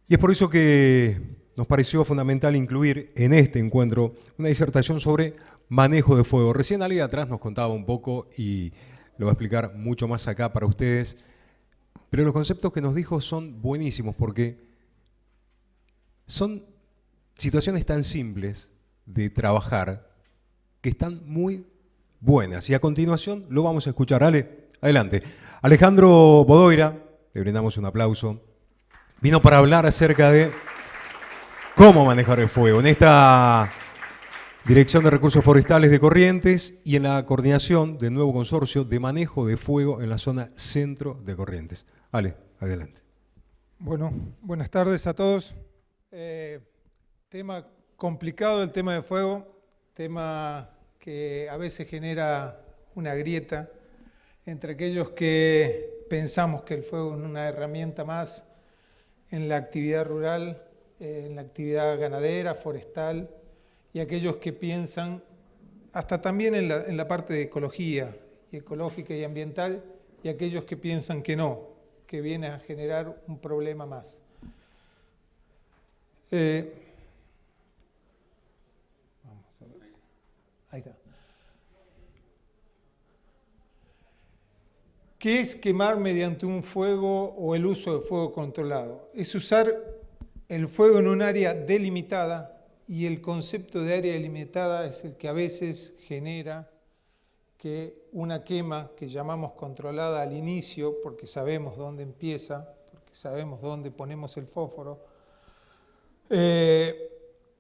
Y es por eso que nos pareció fundamental incluir en este encuentro una disertación sobre manejo de fuego. Recién alguien atrás nos contaba un poco y lo va a explicar mucho más acá para ustedes, pero los conceptos que nos dijo son buenísimos porque son situaciones tan simples de trabajar que están muy buenas. Y a continuación lo vamos a escuchar. Ale, adelante. Alejandro Bodoira, le brindamos un aplauso, vino para hablar acerca de cómo manejar el fuego en esta Dirección de Recursos Forestales de Corrientes y en la coordinación del nuevo consorcio de manejo de fuego en la zona centro de Corrientes. Ale, adelante. Bueno, buenas tardes a todos. Tema complicado el tema de fuego, tema que a veces genera una grieta entre aquellos que pensamos que el fuego es una herramienta más en la actividad rural, en la actividad ganadera, forestal, y aquellos que piensan, hasta también en la parte de ecología, y ecológica y ambiental, y aquellos que piensan que no, que viene a generar un problema más. Vamos a ver. Ahí está. ¿Qué es quemar mediante un fuego o el uso de fuego controlado? Es usar el fuego en un área delimitada, y el concepto de área delimitada es el que a veces genera que una quema que llamamos controlada al inicio, porque sabemos dónde empieza, porque sabemos dónde ponemos el fósforo,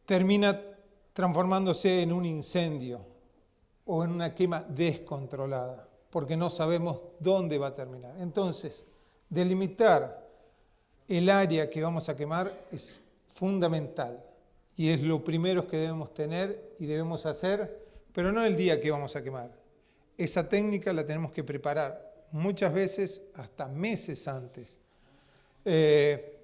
termina transformándose en un incendio o en una quema descontrolada, porque no sabemos dónde va a terminar. Entonces, delimitar el área que vamos a quemar es fundamental y es lo primero que debemos tener y debemos hacer, pero no el día que vamos a quemar. Esa técnica la tenemos que preparar muchas veces hasta meses antes,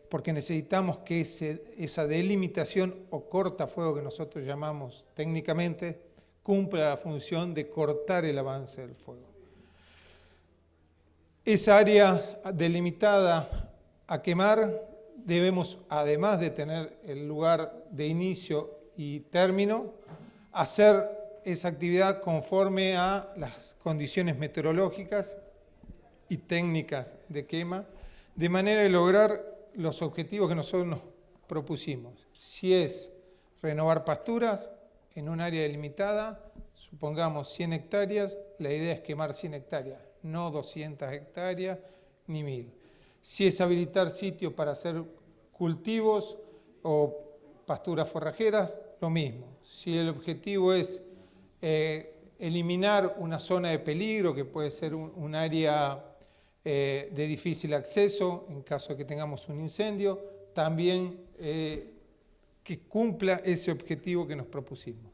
porque necesitamos que esa delimitación o cortafuego que nosotros llamamos técnicamente cumpla la función de cortar el avance del fuego. Esa área delimitada a quemar debemos, además de tener el lugar de inicio y término, hacer esa actividad conforme a las condiciones meteorológicas y técnicas de quema, de manera de lograr los objetivos que nosotros nos propusimos. Si es renovar pasturas en un área delimitada, supongamos 100 hectáreas, la idea es quemar 100 hectáreas, no 200 hectáreas ni 1000. Si es habilitar sitios para hacer cultivos o pasturas forrajeras, lo mismo. Si el objetivo es eliminar una zona de peligro, que puede ser un área de difícil acceso en caso de que tengamos un incendio, también que cumpla ese objetivo que nos propusimos.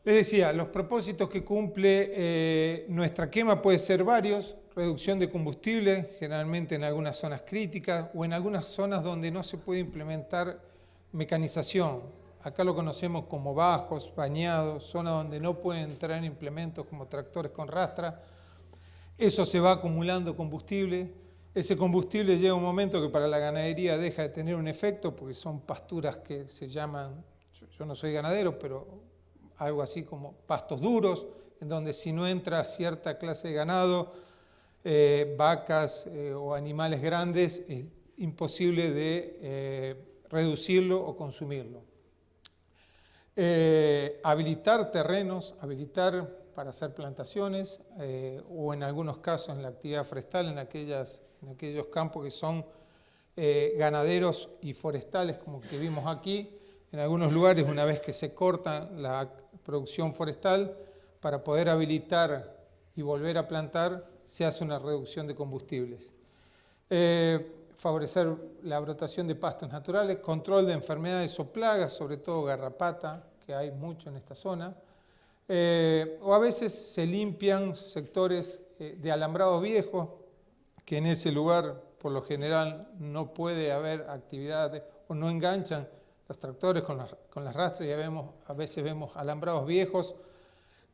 Les decía, los propósitos que cumple nuestra quema pueden ser varios: reducción de combustible, generalmente en algunas zonas críticas o en algunas zonas donde no se puede implementar mecanización. Acá lo conocemos como bajos, bañados, zonas donde no pueden entrar implementos como tractores con rastra. Eso se va acumulando combustible. Ese combustible llega un momento que para la ganadería deja de tener un efecto, porque son pasturas que se llaman, yo no soy ganadero, pero algo así como pastos duros, en donde si no entra cierta clase de ganado, vacas o animales grandes, es imposible de reducirlo o consumirlo. Habilitar terrenos, habilitar para hacer plantaciones o en algunos casos en la actividad forestal, en aquellos campos que son ganaderos y forestales, como que vimos aquí. En algunos lugares, una vez que se corta la producción forestal, para poder habilitar y volver a plantar, se hace una reducción de combustibles. Favorecer la brotación de pastos naturales, control de enfermedades o plagas, sobre todo garrapata, que hay mucho en esta zona. O a veces se limpian sectores de alambrados viejos, que en ese lugar por lo general no puede haber actividad o no enganchan los tractores con las rastras, a veces vemos alambrados viejos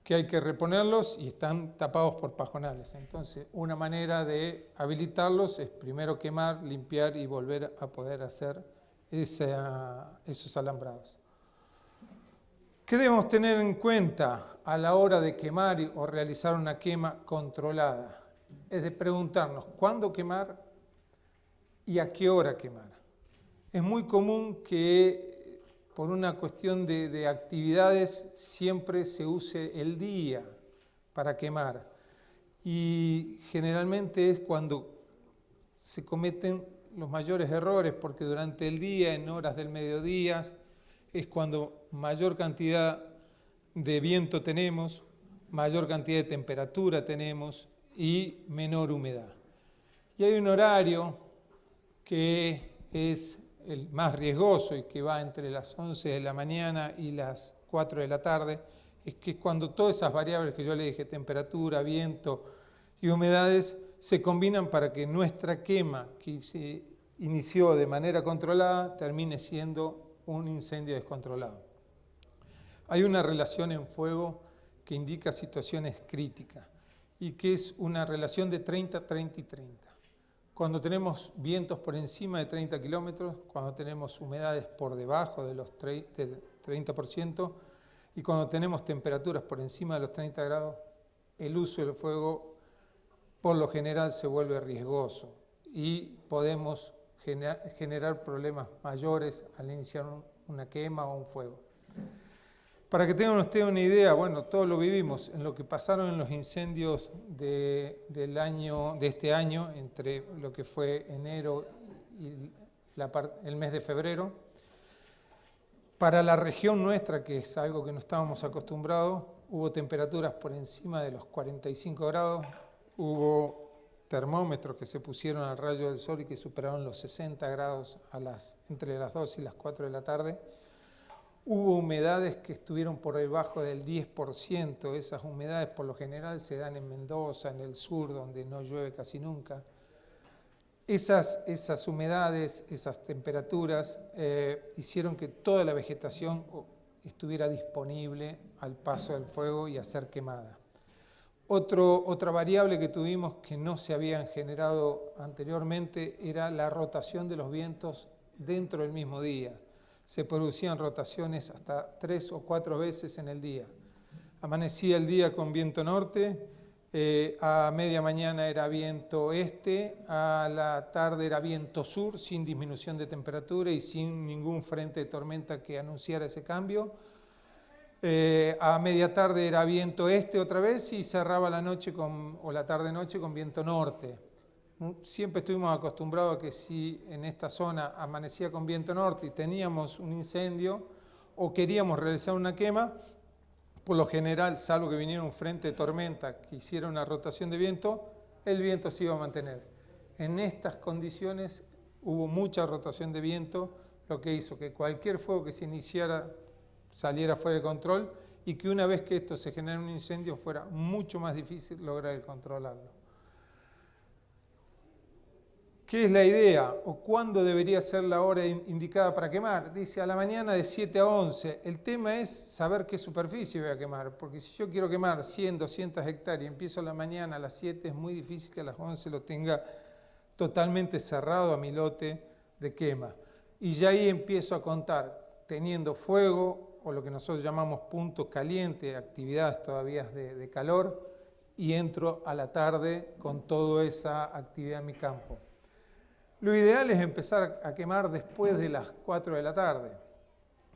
que hay que reponerlos y están tapados por pajonales. Entonces, una manera de habilitarlos es primero quemar, limpiar y volver a poder hacer esos alambrados. ¿Qué debemos tener en cuenta a la hora de quemar o realizar una quema controlada? Es de preguntarnos cuándo quemar y a qué hora quemar. Es muy común que por una cuestión de actividades siempre se use el día para quemar y generalmente es cuando se cometen los mayores errores porque durante el día, en horas del mediodía, es cuando mayor cantidad de viento tenemos, mayor cantidad de temperatura tenemos y menor humedad. Y hay un horario que es el más riesgoso y que va entre las 11 de la mañana y las 4 de la tarde, es que cuando todas esas variables que yo le dije, temperatura, viento y humedades, se combinan para que nuestra quema, que se inició de manera controlada, termine siendo un incendio descontrolado. Hay una relación en fuego que indica situaciones críticas y que es una relación de 30, 30 y 30. Cuando tenemos vientos por encima de 30 kilómetros, cuando tenemos humedades por debajo del 30% y cuando tenemos temperaturas por encima de los 30 grados, el uso del fuego por lo general se vuelve riesgoso y podemos generar problemas mayores al iniciar una quema o un fuego. Para que tengan ustedes una idea, bueno, todos lo vivimos en lo que pasaron en los incendios de este año, entre lo que fue enero y el mes de febrero. Para la región nuestra, que es algo que no estábamos acostumbrados, hubo temperaturas por encima de los 45 grados, hubo termómetros que se pusieron al rayo del sol y que superaron los 60 grados entre las 2 y las 4 de la tarde. Hubo humedades que estuvieron por debajo del 10%. Esas humedades por lo general se dan en Mendoza, en el sur, donde no llueve casi nunca. Esas humedades, esas temperaturas hicieron que toda la vegetación estuviera disponible al paso del fuego y a ser quemada. Otra variable que tuvimos que no se habían generado anteriormente era la rotación de los vientos dentro del mismo día. Se producían rotaciones hasta 3 o 4 veces en el día. Amanecía el día con viento norte, a media mañana era viento este, a la tarde era viento sur sin disminución de temperatura y sin ningún frente de tormenta que anunciara ese cambio. A media tarde era viento este otra vez y cerraba la noche o la tarde-noche con viento norte. Siempre estuvimos acostumbrados a que si en esta zona amanecía con viento norte y teníamos un incendio o queríamos realizar una quema, por lo general, salvo que viniera un frente de tormenta que hiciera una rotación de viento, el viento se iba a mantener. En estas condiciones hubo mucha rotación de viento, lo que hizo que cualquier fuego que se iniciara saliera fuera de control y que una vez que esto se genera un incendio fuera mucho más difícil lograr controlarlo. ¿Qué es la idea o cuándo debería ser la hora indicada para quemar? Dice a la mañana de 7 a 11. El tema es saber qué superficie voy a quemar, porque si yo quiero quemar 100, 200 hectáreas y empiezo a la mañana a las 7, es muy difícil que a las 11 lo tenga totalmente cerrado a mi lote de quema. Y ya ahí empiezo a contar, teniendo fuego o lo que nosotros llamamos punto caliente, actividades todavía de calor, y entro a la tarde con toda esa actividad en mi campo. Lo ideal es empezar a quemar después de las 4 de la tarde,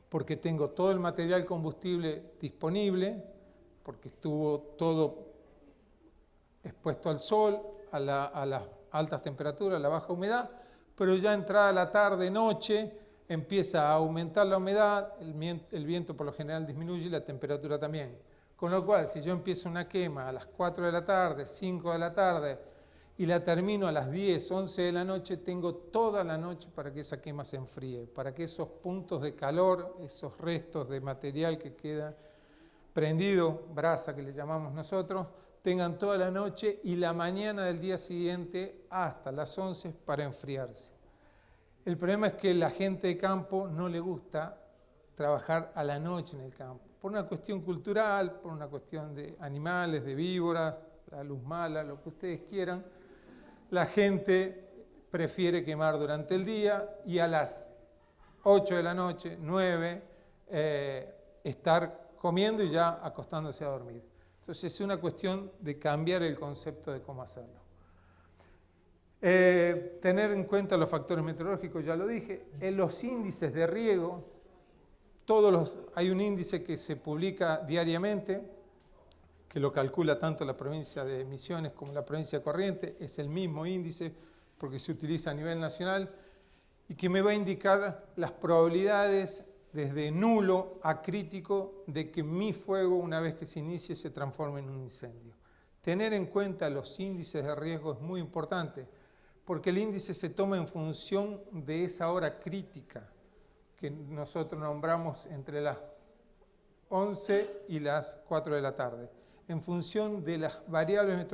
porque tengo todo el material combustible disponible, porque estuvo todo expuesto al sol, a las altas temperaturas, a la baja humedad, pero ya entrada la tarde, noche, empieza a aumentar la humedad, el viento por lo general disminuye y la temperatura también. Con lo cual, si yo empiezo una quema a las 4 de la tarde, 5 de la tarde, y la termino a las 10, 11 de la noche, tengo toda la noche para que esa quema se enfríe, para que esos puntos de calor, esos restos de material que queda prendido, brasa que le llamamos nosotros, tengan toda la noche y la mañana del día siguiente hasta las 11 para enfriarse. El problema es que la gente de campo no le gusta trabajar a la noche en el campo, por una cuestión cultural, por una cuestión de animales, de víboras, la luz mala, lo que ustedes quieran. La gente prefiere quemar durante el día y a las 8 de la noche, 9, estar comiendo y ya acostándose a dormir. Entonces es una cuestión de cambiar el concepto de cómo hacerlo. Tener en cuenta los factores meteorológicos, ya lo dije. En los índices de riego, hay un índice que se publica diariamente, que lo calcula tanto la provincia de Misiones como la provincia de Corrientes, es el mismo índice porque se utiliza a nivel nacional, y que me va a indicar las probabilidades desde nulo a crítico de que mi fuego, una vez que se inicie, se transforme en un incendio. Tener en cuenta los índices de riesgo es muy importante, porque el índice se toma en función de esa hora crítica que nosotros nombramos entre las 11 y las 4 de la tarde. En función de las variables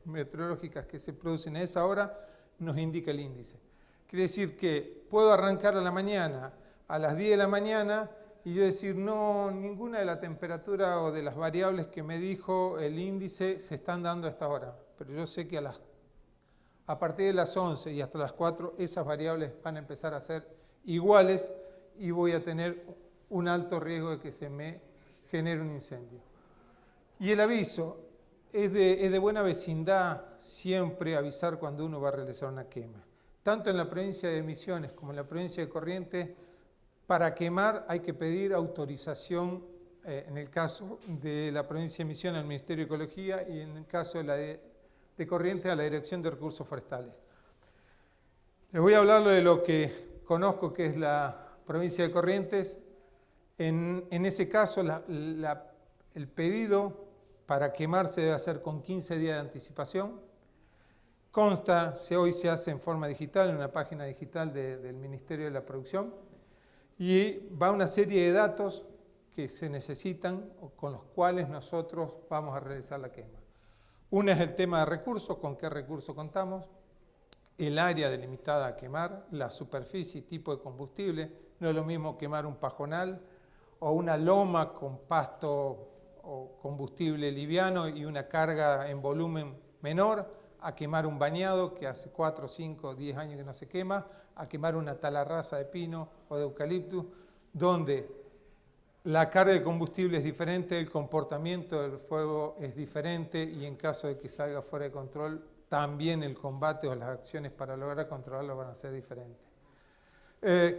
meteorológicas que se producen a esa hora, nos indica el índice. Quiere decir que puedo arrancar a la mañana, a las 10 de la mañana, y yo decir, no, ninguna de la temperatura o de las variables que me dijo el índice se están dando a esta hora. Pero yo sé que a partir de las 11 y hasta las 4, esas variables van a empezar a ser iguales y voy a tener un alto riesgo de que se me genere un incendio. Y el aviso es de buena vecindad siempre avisar cuando uno va a realizar una quema. Tanto en la provincia de Misiones como en la provincia de Corrientes, para quemar hay que pedir autorización, en el caso de la provincia de Misiones al Ministerio de Ecología y en el caso de Corrientes a la Dirección de Recursos Forestales. Les voy a hablar de lo que conozco, que es la provincia de Corrientes. En ese caso, el pedido para quemar se debe hacer con 15 días de anticipación. Consta, hoy se hace en forma digital, en una página digital del Ministerio de la Producción, y va una serie de datos que se necesitan o con los cuales nosotros vamos a realizar la quema. Una es el tema de recursos, con qué recursos contamos, el área delimitada a quemar, la superficie y tipo de combustible. No es lo mismo quemar un pajonal o una loma con pasto o combustible liviano y una carga en volumen menor, a quemar un bañado que hace 4, 5, 10 años que no se quema, a quemar una talarraza de pino o de eucaliptus, donde la carga de combustible es diferente, el comportamiento del fuego es diferente y en caso de que salga fuera de control, también el combate o las acciones para lograr controlarlo van a ser diferentes.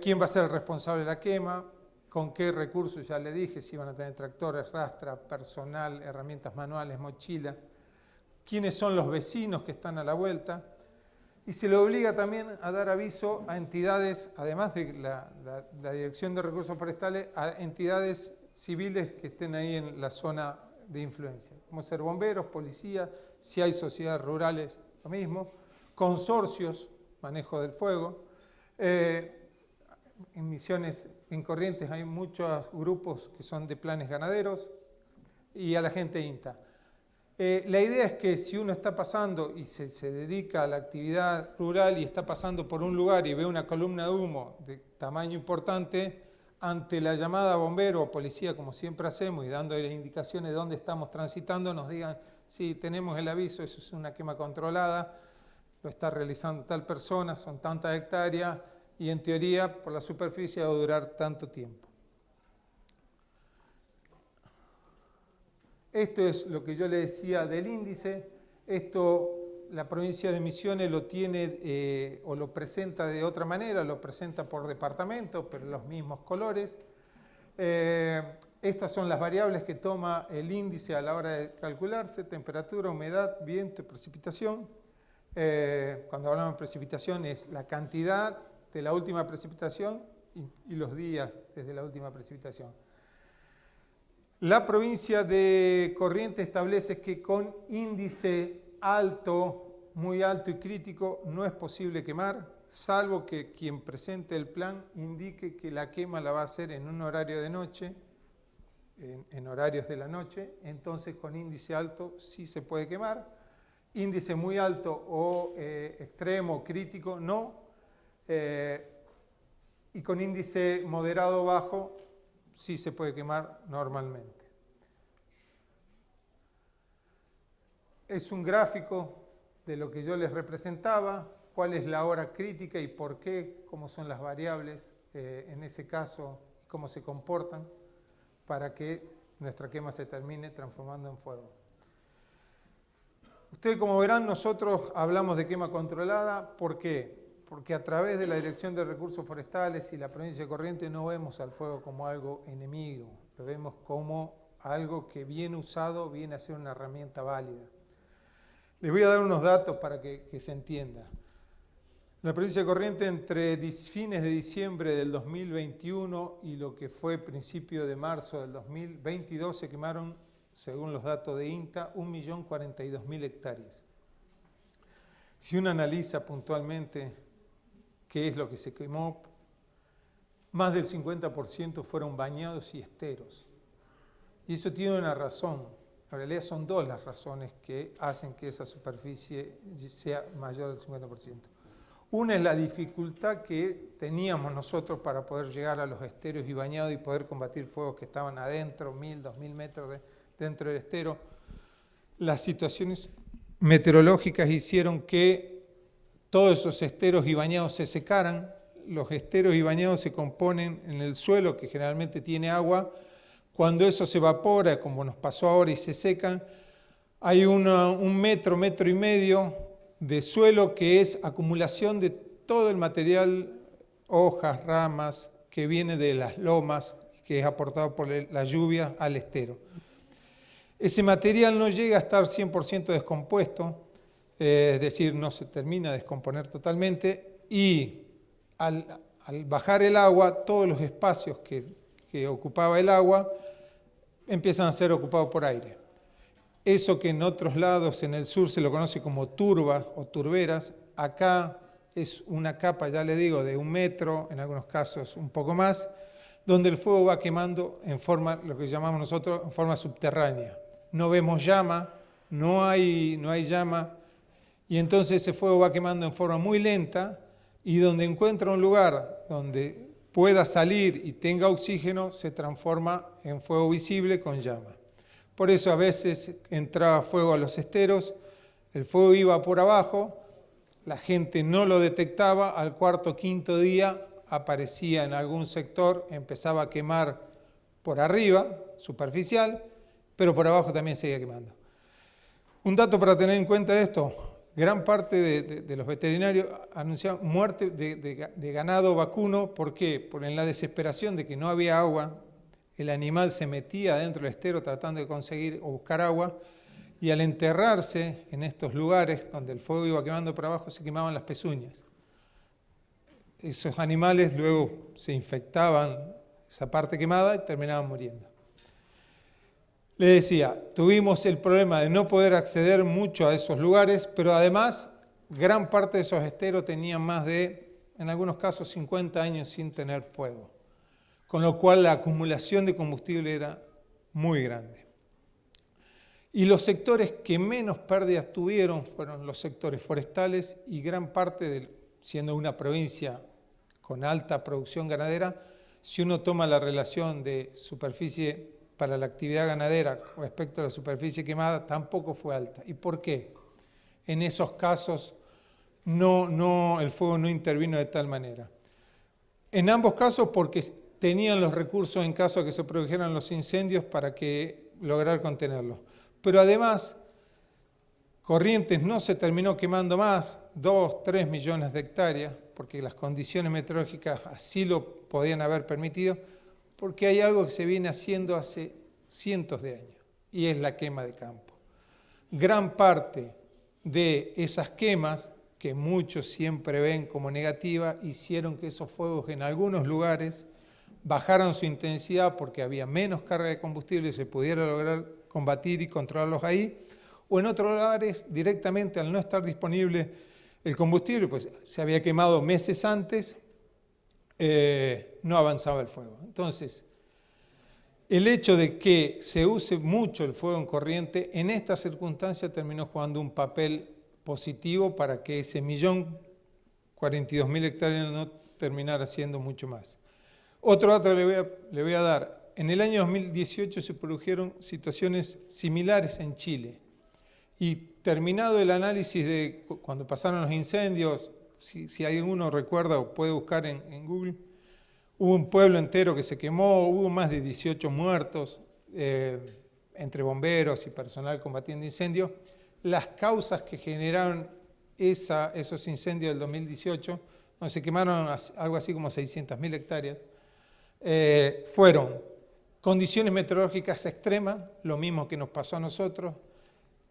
¿Quién va a ser el responsable de la quema? ¿Con qué recursos? Ya le dije, si van a tener tractores, rastra, personal, herramientas manuales, mochila. ¿Quiénes son los vecinos que están a la vuelta? Y se le obliga también a dar aviso a entidades, además de la Dirección de Recursos Forestales, a entidades civiles que estén ahí en la zona de influencia, como ser bomberos, policía, si hay sociedades rurales, lo mismo, consorcios, manejo del fuego. En Misiones, en Corrientes hay muchos grupos que son de planes ganaderos y a la gente INTA. La idea es que si uno está pasando y se dedica a la actividad rural y está pasando por un lugar y ve una columna de humo de tamaño importante, ante la llamada a bombero o policía, como siempre hacemos, y dándole indicaciones de dónde estamos transitando, nos digan, sí, tenemos el aviso, eso es una quema controlada, lo está realizando tal persona, son tantas hectáreas, y en teoría, por la superficie, va a durar tanto tiempo. Esto es lo que yo le decía del índice. Esto la provincia de Misiones lo tiene o lo presenta de otra manera, lo presenta por departamento, pero los mismos colores. Estas son las variables que toma el índice a la hora de calcularse: temperatura, humedad, viento y precipitación. Cuando hablamos de precipitación es la cantidad de la última precipitación y los días desde la última precipitación. La provincia de Corrientes establece que con índice alto, muy alto y crítico, no es posible quemar, salvo que quien presente el plan indique que la quema la va a hacer en un horario de noche, en horarios de la noche. Entonces con índice alto sí se puede quemar. Índice muy alto o extremo, crítico, no. con índice moderado bajo sí se puede quemar normalmente. Es un gráfico de lo que yo les representaba, cuál es la hora crítica y por qué, cómo son las variables en ese caso, cómo se comportan para que nuestra quema se termine transformando en fuego. Ustedes, como verán, nosotros hablamos de quema controlada. ¿Por qué? Porque a través de la Dirección de Recursos Forestales y la provincia de Corrientes no vemos al fuego como algo enemigo, lo vemos como algo que bien usado viene a ser una herramienta válida. Les voy a dar unos datos para que se entienda. En la provincia de Corrientes, entre fines de diciembre del 2021 y lo que fue principio de marzo del 2022, se quemaron, según los datos de INTA, 1.042.000 hectáreas. Si uno analiza puntualmente qué es lo que se quemó, más del 50% fueron bañados y esteros. Y eso tiene una razón. En realidad son dos las razones que hacen que esa superficie sea mayor del 50%. Una es la dificultad que teníamos nosotros para poder llegar a los esteros y bañados y poder combatir fuegos que estaban adentro, 1.000, 2.000 metros dentro del estero. Las situaciones meteorológicas hicieron que todos esos esteros y bañados se secaran. Los esteros y bañados se componen en el suelo, que generalmente tiene agua. Cuando eso se evapora, como nos pasó ahora, y se secan, hay un metro, metro y medio de suelo que es acumulación de todo el material, hojas, ramas, que viene de las lomas, que es aportado por la lluvia al estero. Ese material no llega a estar 100% descompuesto, es decir, no se termina de descomponer totalmente, y al bajar el agua, todos los espacios que ocupaba el agua empiezan a ser ocupados por aire. Eso que en otros lados, en el sur, se lo conoce como turbas o turberas, acá es una capa, ya le digo, de 1 metro, en algunos casos un poco más, donde el fuego va quemando en forma, lo que llamamos nosotros, en forma subterránea. No vemos llama, no hay llama, y entonces ese fuego va quemando en forma muy lenta, y donde encuentra un lugar donde pueda salir y tenga oxígeno, se transforma en fuego visible con llama. Por eso a veces entraba fuego a los esteros, el fuego iba por abajo, la gente no lo detectaba, al cuarto o quinto día aparecía en algún sector, empezaba a quemar por arriba, superficial, pero por abajo también seguía quemando. Un dato para tener en cuenta esto: gran parte de los veterinarios anunciaban muerte de ganado vacuno. ¿Por qué? Porque en la desesperación de que no había agua, el animal se metía dentro del estero tratando de conseguir o buscar agua, y al enterrarse en estos lugares donde el fuego iba quemando por abajo, se quemaban las pezuñas. Esos animales luego se infectaban esa parte quemada y terminaban muriendo. Les decía, tuvimos el problema de no poder acceder mucho a esos lugares, pero además gran parte de esos esteros tenían más de, en algunos casos, 50 años sin tener fuego, con lo cual la acumulación de combustible era muy grande. Y los sectores que menos pérdidas tuvieron fueron los sectores forestales, y gran parte, siendo una provincia con alta producción ganadera, si uno toma la relación de superficie para la actividad ganadera respecto a la superficie quemada, tampoco fue alta. ¿Y por qué? En esos casos el fuego no intervino de tal manera. En ambos casos porque tenían los recursos en caso de que se produjeran los incendios para lograr contenerlos. Pero además, Corrientes no se terminó quemando más, 2, 3 millones de hectáreas, porque las condiciones meteorológicas así lo podían haber permitido, porque hay algo que se viene haciendo hace cientos de años, y es la quema de campo. Gran parte de esas quemas, que muchos siempre ven como negativa, hicieron que esos fuegos en algunos lugares bajaran su intensidad porque había menos carga de combustible y se pudiera lograr combatir y controlarlos ahí, o en otros lugares directamente, al no estar disponible el combustible, pues se había quemado meses antes, no avanzaba el fuego. Entonces, el hecho de que se use mucho el fuego en Corrientes, en esta circunstancia terminó jugando un papel positivo para que ese 1.042.000 hectáreas terminar haciendo mucho más. Otro dato le voy a dar. En el año 2018 se produjeron situaciones similares en Chile. Y terminado el análisis de cuando pasaron los incendios, si alguno recuerda o puede buscar en Google, hubo un pueblo entero que se quemó, hubo más de 18 muertos entre bomberos y personal combatiendo incendios. Las causas que generaron esos incendios del 2018, donde se quemaron algo así como 600.000 hectáreas, fueron condiciones meteorológicas extremas, lo mismo que nos pasó a nosotros,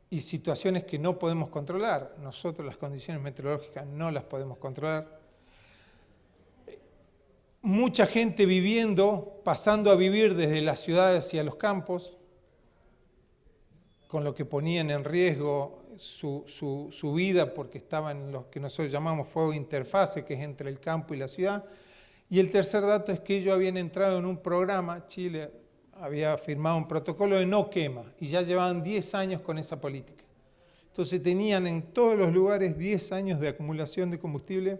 y situaciones que no podemos controlar. Nosotros las condiciones meteorológicas no las podemos controlar. Mucha gente pasando a vivir desde las ciudades hacia los campos, con lo que ponían en riesgo su vida porque estaban en lo que nosotros llamamos fuego de interfase, que es entre el campo y la ciudad. Y el tercer dato es que ellos habían entrado en un programa, Chile había firmado un protocolo de no quema y ya llevaban 10 años con esa política. Entonces tenían en todos los lugares 10 años de acumulación de combustible,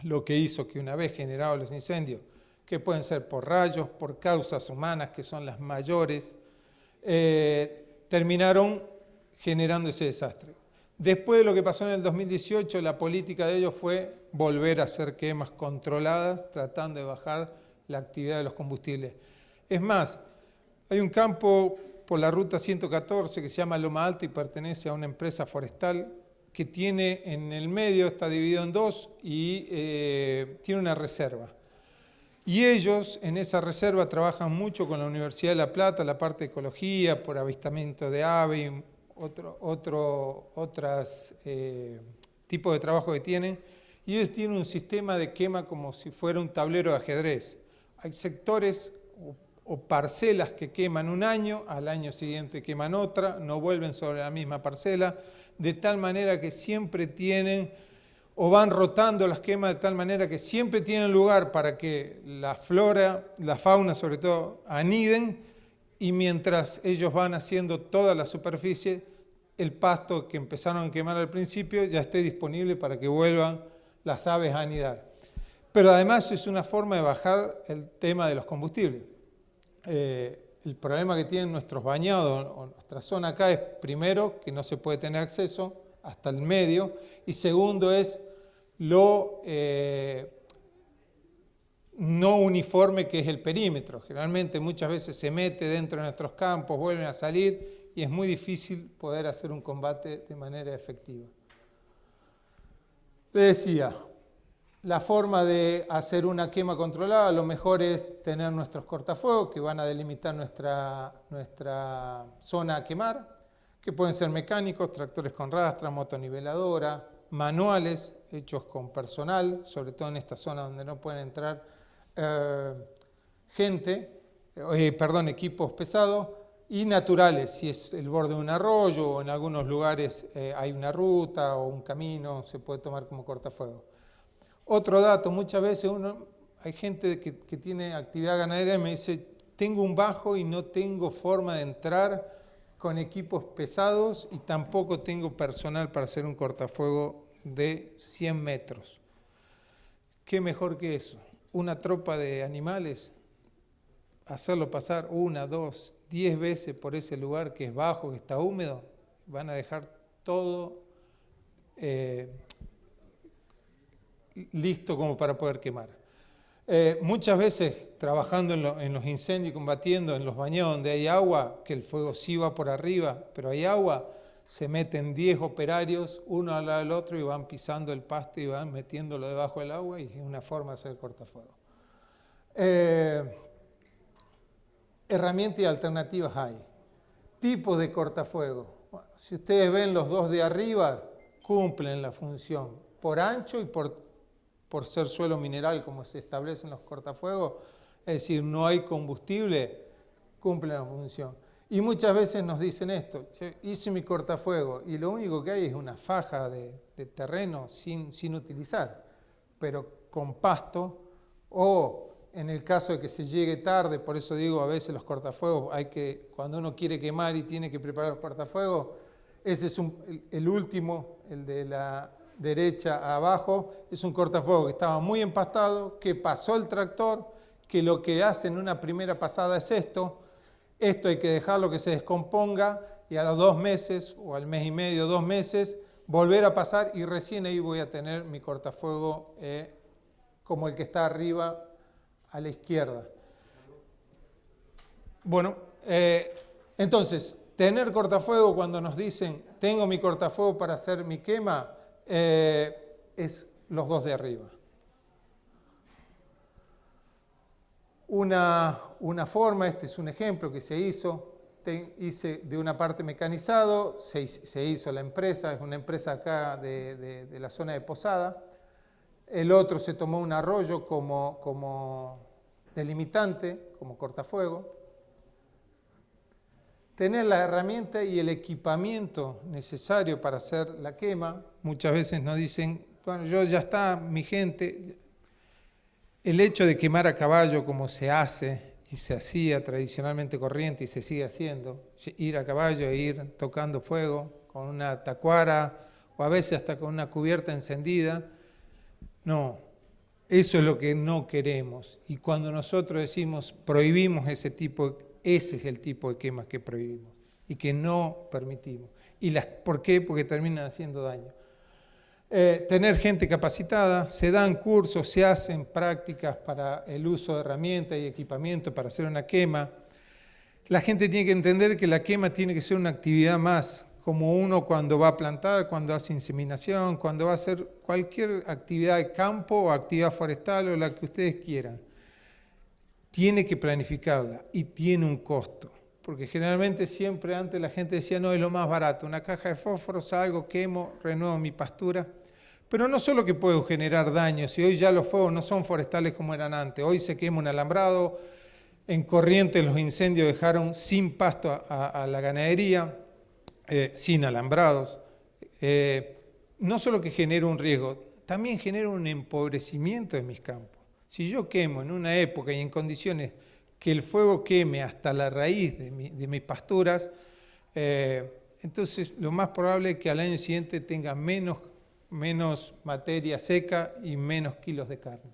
lo que hizo que una vez generados los incendios, que pueden ser por rayos, por causas humanas, que son las mayores, terminaron generando ese desastre. Después de lo que pasó en el 2018, la política de ellos fue volver a hacer quemas controladas, tratando de bajar la actividad de los combustibles. Es más, hay un campo por la ruta 114 que se llama Loma Alta y pertenece a una empresa forestal que tiene en el medio, está dividido en dos y tiene una reserva. Y ellos en esa reserva trabajan mucho con la Universidad de La Plata, la parte de ecología, por avistamiento de aves, otros tipos de trabajo que tienen. Y ellos tienen un sistema de quema como si fuera un tablero de ajedrez. Hay sectores o parcelas que queman un año, al año siguiente queman otra, no vuelven sobre la misma parcela, de tal manera que siempre tienen, o van rotando las quemas de tal manera que siempre tienen lugar para que la flora, la fauna sobre todo, aniden, y mientras ellos van haciendo toda la superficie, el pasto que empezaron a quemar al principio ya esté disponible para que vuelvan las aves a anidar. Pero además es una forma de bajar el tema de los combustibles. El problema que tienen nuestros bañados o nuestra zona acá es, primero, que no se puede tener acceso hasta el medio, y segundo es lo no uniforme que es el perímetro. Generalmente muchas veces se mete dentro de nuestros campos, vuelven a salir y es muy difícil poder hacer un combate de manera efectiva. Le decía, la forma de hacer una quema controlada, lo mejor es tener nuestros cortafuegos que van a delimitar nuestra zona a quemar, que pueden ser mecánicos, tractores con rastra, motoniveladora, manuales hechos con personal, sobre todo en esta zona donde no pueden entrar equipos pesados, y naturales, si es el borde de un arroyo o en algunos lugares hay una ruta o un camino, se puede tomar como cortafuegos. Otro dato, muchas veces hay gente que tiene actividad ganadera y me dice, tengo un bajo y no tengo forma de entrar con equipos pesados y tampoco tengo personal para hacer un cortafuego de 100 metros. ¿Qué mejor que eso? Una tropa de animales, hacerlo pasar 1, 2, 10 veces por ese lugar que es bajo, que está húmedo, van a dejar todo listo como para poder quemar. Muchas veces trabajando en los incendios, combatiendo en los bañados donde hay agua, que el fuego sí va por arriba, pero hay agua, se meten 10 operarios, uno al lado del otro, y van pisando el pasto y van metiéndolo debajo del agua, y es una forma de hacer cortafuego. Herramientas y alternativas hay. Tipos de cortafuego. Bueno, si ustedes ven los dos de arriba, cumplen la función por ancho y por ser suelo mineral, como se establece en los cortafuegos, es decir, no hay combustible, cumplen la función. Y muchas veces nos dicen esto, hice mi cortafuego y lo único que hay es una faja de terreno sin utilizar, pero con pasto, o en el caso de que se llegue tarde, por eso digo, a veces los cortafuegos, cuando uno quiere quemar y tiene que preparar el cortafuego, ese es el último, el de derecha abajo, es un cortafuegos que estaba muy empastado, que pasó el tractor, que lo que hace en una primera pasada es esto hay que dejarlo que se descomponga y a los 2 meses o al mes y medio, 2 meses, volver a pasar y recién ahí voy a tener mi cortafuego como el que está arriba a la izquierda. Bueno, entonces, tener cortafuego cuando nos dicen, tengo mi cortafuego para hacer mi quema, es los 2 de arriba. Una forma, este es un ejemplo que se hizo, hice de una parte mecanizado, se hizo la empresa, es una empresa acá de la zona de Posada. El otro se tomó un arroyo como delimitante, como cortafuego. Tener la herramienta y el equipamiento necesario para hacer la quema. Muchas veces nos dicen, bueno, ya está, mi gente. El hecho de quemar a caballo como se hace y se hacía tradicionalmente corriente y se sigue haciendo, ir a caballo e ir tocando fuego con una tacuara o a veces hasta con una cubierta encendida, no, eso es lo que no queremos. Y cuando nosotros decimos prohibimos ese es el tipo de quemas que prohibimos y que no permitimos. ¿Por qué? Porque terminan haciendo daño. Tener gente capacitada, se dan cursos, se hacen prácticas para el uso de herramientas y equipamiento para hacer una quema. La gente tiene que entender que la quema tiene que ser una actividad más, como uno cuando va a plantar, cuando hace inseminación, cuando va a hacer cualquier actividad de campo o actividad forestal o la que ustedes quieran. Tiene que planificarla y tiene un costo. Porque generalmente siempre antes la gente decía, no, es lo más barato, una caja de fósforo, salgo, quemo, renuevo mi pastura. Pero no solo que puedo generar daños, y hoy ya los fuegos no son forestales como eran antes, hoy se quema un alambrado, en Corrientes los incendios dejaron sin pasto a la ganadería, sin alambrados. No solo que genera un riesgo, también genera un empobrecimiento de mis campos. Si yo quemo en una época y en condiciones que el fuego queme hasta la raíz de mis pasturas, entonces lo más probable es que al año siguiente tenga menos materia seca y menos kilos de carne.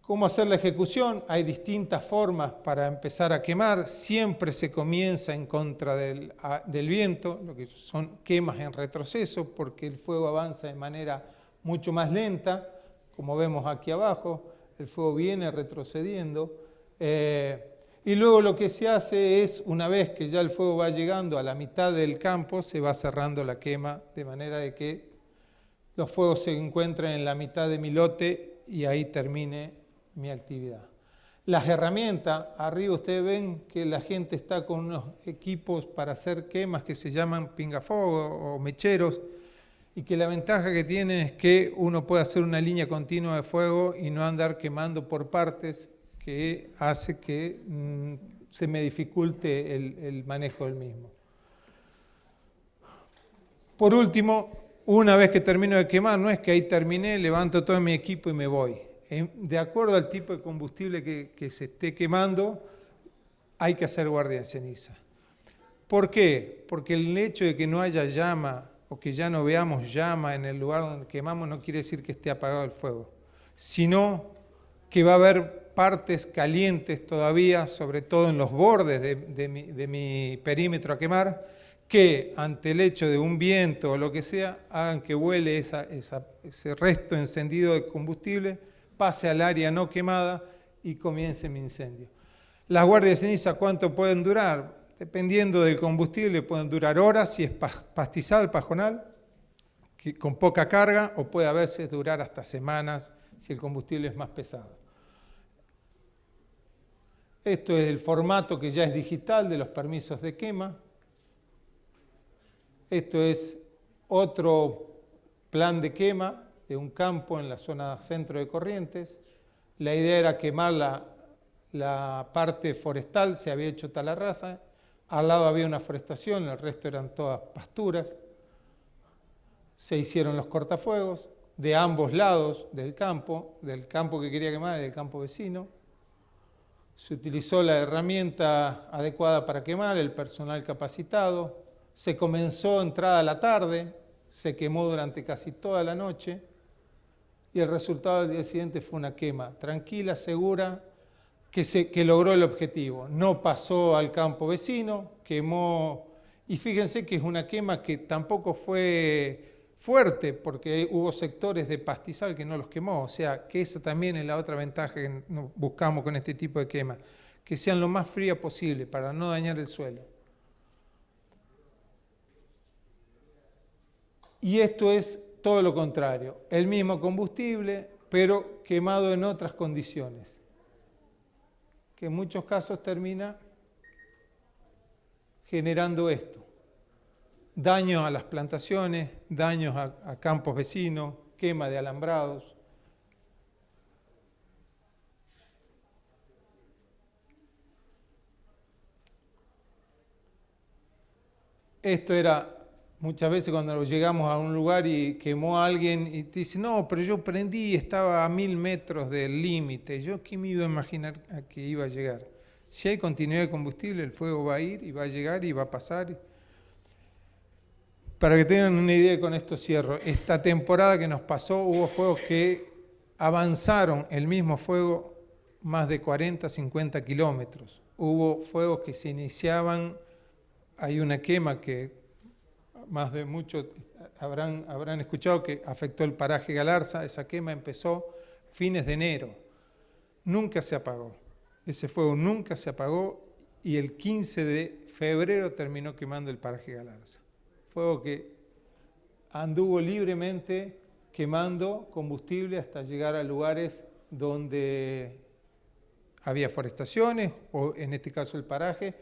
¿Cómo hacer la ejecución? Hay distintas formas para empezar a quemar. Siempre se comienza en contra del viento, lo que son quemas en retroceso, porque el fuego avanza de manera mucho más lenta, como vemos aquí abajo. El fuego viene retrocediendo y luego lo que se hace es, una vez que ya el fuego va llegando a la mitad del campo, se va cerrando la quema de manera de que los fuegos se encuentren en la mitad de mi lote y ahí termine mi actividad. Las herramientas, arriba ustedes ven que la gente está con unos equipos para hacer quemas que se llaman pingafuego o mecheros, y que la ventaja que tienen es que uno puede hacer una línea continua de fuego y no andar quemando por partes, que hace que se me dificulte el manejo del mismo. Por último, una vez que termino de quemar, no es que ahí terminé, levanto todo mi equipo y me voy. De acuerdo al tipo de combustible que se esté quemando, hay que hacer guardia de ceniza. ¿Por qué? Porque el hecho de que no haya llama o que ya no veamos llama en el lugar donde quemamos no quiere decir que esté apagado el fuego, sino que va a haber partes calientes todavía, sobre todo en los bordes de mi perímetro a quemar, que ante el hecho de un viento o lo que sea, hagan que vuele ese resto encendido de combustible, pase al área no quemada y comience mi incendio. Las guardias de ceniza, ¿cuánto pueden durar? Dependiendo del combustible, pueden durar horas, si es pastizal, pajonal, con poca carga, o puede a veces durar hasta semanas si el combustible es más pesado. Esto es el formato que ya es digital de los permisos de quema. Esto es otro plan de quema de un campo en la zona centro de Corrientes. La idea era quemar la parte forestal, se había hecho talarraza. Al lado había una forestación, el resto eran todas pasturas. Se hicieron los cortafuegos de ambos lados del campo que quería quemar y del campo vecino. Se utilizó la herramienta adecuada para quemar, el personal capacitado. Se comenzó entrada a la tarde, se quemó durante casi toda la noche y el resultado del día siguiente fue una quema tranquila, segura, que logró el objetivo. No pasó al campo vecino, quemó, y fíjense que es una quema que tampoco fue fuerte, porque hubo sectores de pastizal que no los quemó, o sea, que esa también es la otra ventaja que buscamos con este tipo de quemas, que sean lo más fría posible para no dañar el suelo. Y esto es todo lo contrario, el mismo combustible, pero quemado en otras condiciones, que en muchos casos termina generando esto. Daños a las plantaciones, daños a campos vecinos, quema de alambrados. Esto era muchas veces cuando llegamos a un lugar y quemó a alguien y te dice, no, pero yo prendí y estaba a 1000 metros del límite. ¿Yo qué me iba a imaginar a que iba a llegar? Si hay continuidad de combustible, el fuego va a ir y va a llegar y va a pasar. Para que tengan una idea, con esto cierro. Esta temporada que nos pasó, hubo fuegos que avanzaron el mismo fuego más de 40, 50 kilómetros. Hubo fuegos que se iniciaban, hay una quema que más de muchos habrán escuchado que afectó el paraje Galarza. Esa quema empezó fines de enero. Nunca se apagó. Ese fuego nunca se apagó y el 15 de febrero terminó quemando el paraje Galarza. Fuego que anduvo libremente quemando combustible hasta llegar a lugares donde había forestaciones, o en este caso el paraje,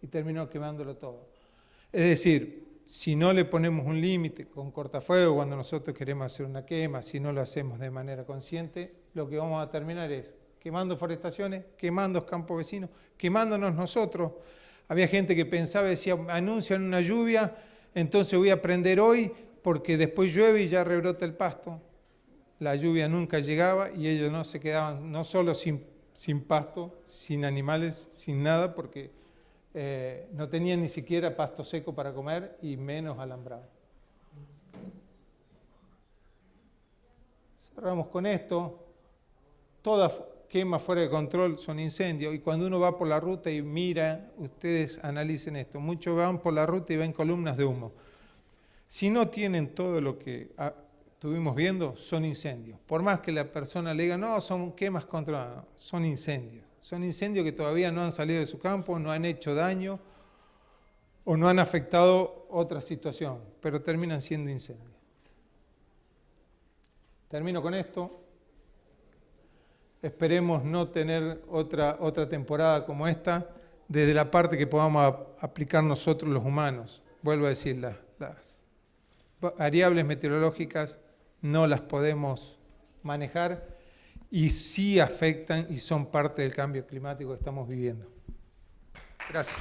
y terminó quemándolo todo. Es decir, si no le ponemos un límite con cortafuego cuando nosotros queremos hacer una quema, si no lo hacemos de manera consciente, lo que vamos a terminar es quemando forestaciones, quemando campos vecinos, quemándonos nosotros. Había gente que pensaba, decía, anuncian una lluvia, entonces voy a prender hoy porque después llueve y ya rebrota el pasto. La lluvia nunca llegaba y ellos no se quedaban no solo sin pasto, sin animales, sin nada, porque no tenían ni siquiera pasto seco para comer y menos alambrado. Cerramos con esto. Todas quemas fuera de control son incendios, y cuando uno va por la ruta y mira, ustedes analicen esto, muchos van por la ruta y ven columnas de humo. Si no tienen todo lo que estuvimos viendo, son incendios. Por más que la persona le diga, no, son quemas controladas, son incendios. Son incendios que todavía no han salido de su campo, no han hecho daño o no han afectado otra situación, pero terminan siendo incendios. Termino con esto. Esperemos no tener otra temporada como esta, desde la parte que podamos aplicar nosotros los humanos. Vuelvo a decir, las variables meteorológicas no las podemos manejar y sí afectan y son parte del cambio climático que estamos viviendo. Gracias.